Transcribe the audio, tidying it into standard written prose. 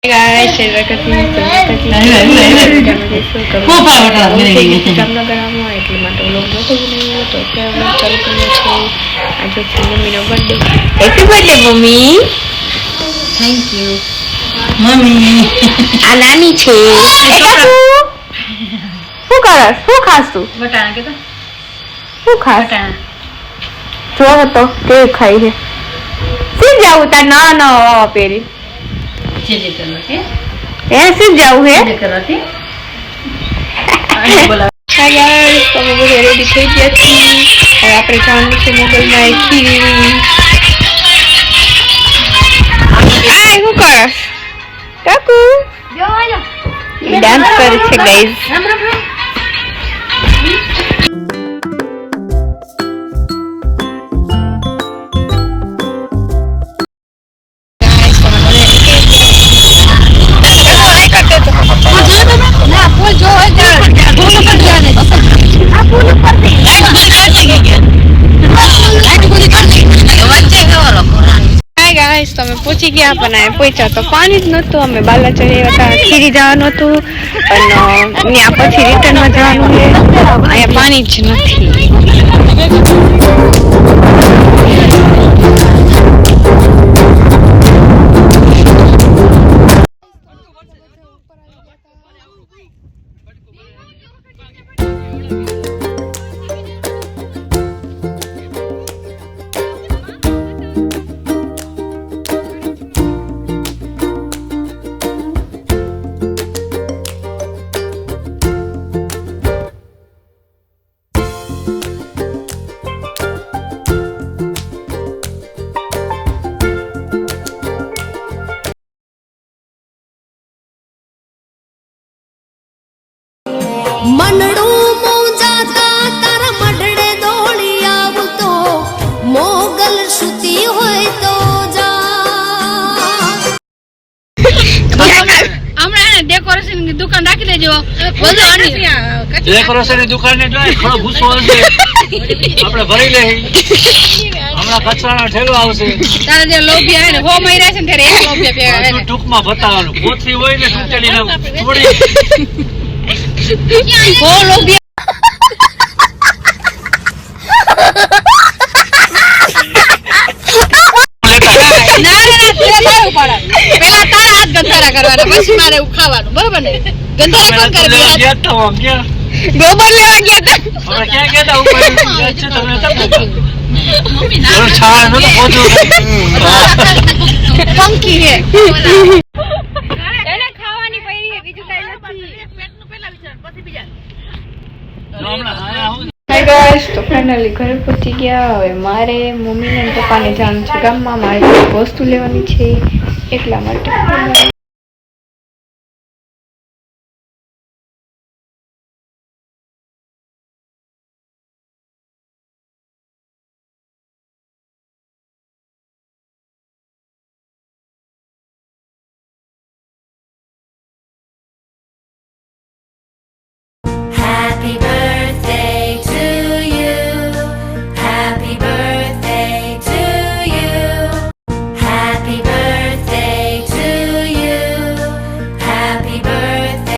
guys mummy thank you mummy आ नानी छे શું કરસ શું ખાસ તું બટાણા કે તો શું ખાસ બટાણા જો તો કે ખાઈ છે સી જાવું તા ના ના પેરી ચીલી કરો કે એ સી જાવું હે ચીલી કરો કે આને બોલા હા ગાઈસ તો અમે બધા રેડી થઈ ગયા છીએ હવે આપણે જવાનું છે મોગલમાં ખીરી આ શું કરસ કાકુ જો આજો ડાન્સ કરે છે ગાઈસ રામ રામ રામ તમે પૂછી ગયા પણ પહોંચ્યા તો પાણી જ નતું અમે બાલા ચડ્યા હતા ખીરી જવાનું હતું પણ ત્યાં પછી રિટર્નમાં જવાનું છે અહીંયા પાણી જ નથી મનડું મોજાતા તારા મઢડે દોડી આવતો મોગલ સુતી હોય તો હમણાં ડેકોરેશન ની દુકાન રાખી દેજો બધું આની ડેકોરેશન ની દુકાન ને જોઈ થોડો ગુસ્સો હશે આપણે ભરી લે હમણાં કચરાનો ઠેલો આવશે તારે જે લોભી આવે ને હો મહિના છે ને ત્યારે એક લોભી આવે બધું ટૂંકમાં બતાવવાનું કોથરી હોય ને તૂટેલી ના થોડી હો લોભી પેલા તારા હાથ ગંધારા કરવાના પછી મારે ખાવાનું બરોબર ને ગંધારા કોણ કરે ગોબર લેવા ગયા હવે ક્યાં ગયા તા ઉપર છે તમે મમ્મી ના છાણ નો તો પોતું ફંકી હે એને ખાવાની પડી છે બીજું કઈ નથી પેટનું પહેલા વિચાર પછી બીજા હાય ગાઈસ તો ફાઇનલી ઘરે પહોંચી ગયા હવે મારે મમ્મી ને પપ્પાને જવાનું છે ગામમાં મારે વસ્તુ લેવાની છે એટલા માટે